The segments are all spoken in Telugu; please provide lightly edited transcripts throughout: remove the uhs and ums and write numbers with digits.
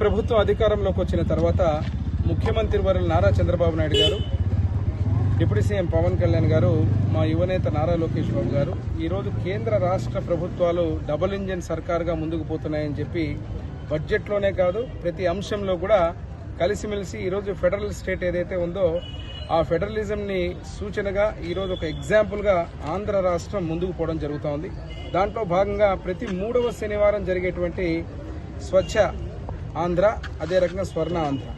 ప్రభుత్వం అధికారంలోకి వచ్చిన తర్వాత ముఖ్యమంత్రి వర్యులు నారా చంద్రబాబు నాయుడు గారు, డిప్యూటీ సీఎం పవన్ కళ్యాణ్ గారు, మా యువనేత నారా లోకేష్ బాబు గారు ఈరోజు కేంద్ర రాష్ట్ర ప్రభుత్వాలు డబుల్ ఇంజిన్ సర్కారుగా ముందుకు పోతున్నాయని చెప్పి బడ్జెట్లోనే కాదు ప్రతి అంశంలో కూడా కలిసిమెలిసి ఈరోజు ఫెడరల్ స్టేట్ ఏదైతే ఉందో ఆ ఫెడరలిజంని సూచనగా ఈరోజు ఒక ఎగ్జాంపుల్గా ఆంధ్ర రాష్ట్రం ముందుకు పోవడం జరుగుతూ ఉంది. దాంట్లో భాగంగా ప్రతి 3వ శనివారం జరిగేటువంటి స్వచ్ఛ ఆంధ్ర, అదే రకంగా స్వర్ణ ఆంధ్ర,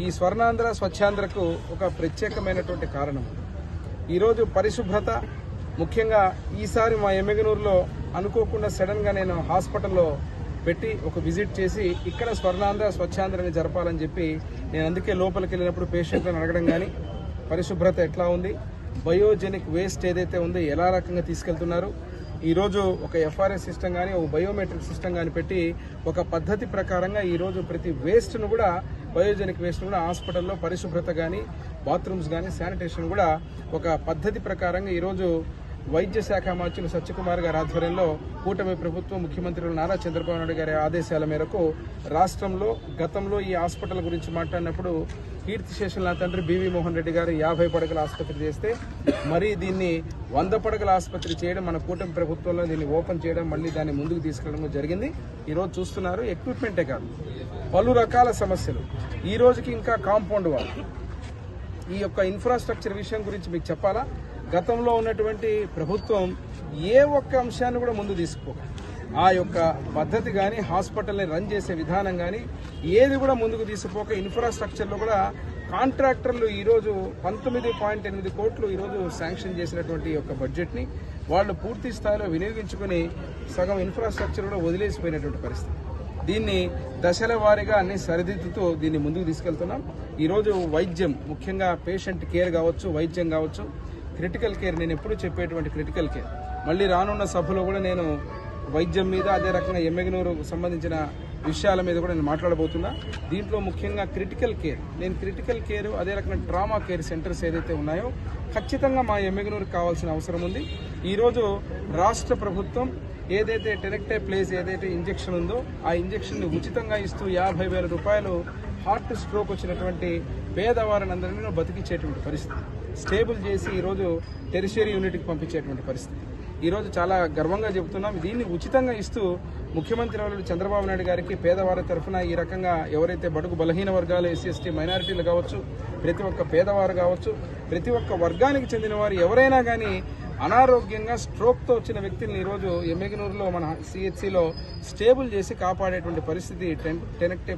ఈ స్వర్ణాంధ్ర స్వచ్ఛాంధ్రకు ఒక ప్రత్యేకమైనటువంటి కారణం. ఈరోజు పరిశుభ్రత ముఖ్యంగా ఈసారి మా ఎమ్మెగనూరులో అనుకోకుండా సడన్గా నేను హాస్పిటల్లో పెట్టి ఒక విజిట్ చేసి ఇక్కడ స్వర్ణాంధ్ర స్వచ్ఛాంధ్రని జరపాలని చెప్పి నేను అందుకే లోపలికి వెళ్ళినప్పుడు పేషెంట్లను అడగడం కానీ పరిశుభ్రత ఎట్లా ఉంది, బయోజెనిక్ వేస్ట్ ఏదైతే ఉందో ఎలా రకంగా తీసుకెళ్తున్నారు, ఈరోజు ఒక ఎఫ్ఆర్ఎస్ సిస్టమ్ కానీ ఒక బయోమెట్రిక్ సిస్టమ్ కానీ పెట్టి ఒక పద్ధతి ప్రకారంగా ఈరోజు ప్రతి వేస్ట్ను కూడా బయోజెనిక్ వేస్ట్ కూడా హాస్పిటల్లో పరిశుభ్రత కానీ బాత్రూమ్స్ కానీ శానిటేషన్ కూడా ఒక పద్ధతి ప్రకారంగా ఈరోజు వైద్య శాఖ మంత్రులు సత్యకుమార్ గారి ఆధ్వర్యంలో కూటమి ప్రభుత్వం ముఖ్యమంత్రులు నారా చంద్రబాబు నాయుడు గారి ఆదేశాల మేరకు రాష్ట్రంలో గతంలో ఈ హాస్పిటల్ గురించి మాట్లాడినప్పుడు కీర్తిశేషులు నా తండ్రి బివి మోహన్ రెడ్డి గారు 50 పడకల ఆసుపత్రి చేస్తే మరీ దీన్ని 100 పడకల ఆసుపత్రి చేయడం మన కూటమి ప్రభుత్వంలో దీన్ని ఓపెన్ చేయడం మళ్ళీ దాన్ని ముందుకు తీసుకెళ్లడం జరిగింది. ఈరోజు చూస్తున్నారు ఎక్విప్మెంటే కాదు పలు రకాల సమస్యలు. ఈ రోజుకి ఇంకా కాంపౌండ్ వాల్ ఈ యొక్క ఇన్ఫ్రాస్ట్రక్చర్ విషయం గురించి మీకు చెప్పాలా, గతంలో ఉన్నటువంటి ప్రభుత్వం ఏ ఒక్క అంశాన్ని కూడా ముందు తీసుకోక ఆ యొక్క పద్ధతి కానీ హాస్పిటల్ని రన్ చేసే విధానం కానీ ఏది కూడా ముందుకు తీసుకోక ఇన్ఫ్రాస్ట్రక్చర్లో కూడా కాంట్రాక్టర్లు ఈరోజు 19.8 కోట్లు ఈరోజు శాంక్షన్ చేసినటువంటి యొక్క బడ్జెట్ని వాళ్ళు పూర్తి స్థాయిలో వినియోగించుకుని సగం ఇన్ఫ్రాస్ట్రక్చర్ కూడా వదిలేసిపోయినటువంటి పరిస్థితి. దీన్ని దశల వారీగా అన్ని సరిదిద్దుతూ దీన్ని ముందుకు తీసుకెళ్తున్నాం. ఈరోజు వైద్యం ముఖ్యంగా పేషెంట్ కేర్ కావచ్చు, వైద్యం కావచ్చు, క్రిటికల్ కేర్, నేను ఎప్పుడు చెప్పేటువంటి క్రిటికల్ కేర్ మళ్ళీ రానున్న సభలో కూడా నేను వైద్యం మీద అదే రకంగా ఎమ్మెగనూరుకు సంబంధించిన విషయాల మీద కూడా నేను మాట్లాడబోతున్నా. దీంట్లో ముఖ్యంగా క్రిటికల్ కేర్, నేను క్రిటికల్ కేర్ అదే రకంగా ట్రామా కేర్ సెంటర్స్ ఏదైతే ఉన్నాయో ఖచ్చితంగా మా ఎమ్మెగనూరుకు కావాల్సిన అవసరం ఉంది. ఈరోజు రాష్ట్ర ప్రభుత్వం ఏదైతే టెనెక్టే ప్లేస్ ఏదైతే ఇంజెక్షన్ ఉందో ఆ ఇంజెక్షన్ని ఉచితంగా ఇస్తూ 50,000 రూపాయలు హార్ట్ స్ట్రోక్ వచ్చినటువంటి పేదవారిని అందరినీ బతికించేటువంటి పరిస్థితి, స్టేబుల్ చేసి ఈరోజు టెరిషియరీ యూనిట్కి పంపించేటువంటి పరిస్థితి. ఈరోజు చాలా గర్వంగా చెబుతున్నాం. దీన్ని ఉచితంగా ఇస్తూ ముఖ్యమంత్రి వర్యులు చంద్రబాబు నాయుడు గారికి పేదవారి తరఫున ఈ రకంగా ఎవరైతే బడుగు బలహీన వర్గాలు, ఎస్సీ ఎస్టీ మైనారిటీలు కావచ్చు, ప్రతి ఒక్క పేదవారు కావచ్చు, ప్రతి ఒక్క వర్గానికి చెందిన వారు ఎవరైనా కానీ అనారోగ్యంగా స్ట్రోక్తో వచ్చిన వ్యక్తులను ఈరోజు ఎమ్మెగనూరులో మన సిహెచ్సిలో స్టేబుల్ చేసి కాపాడేటువంటి పరిస్థితి టెనెక్టే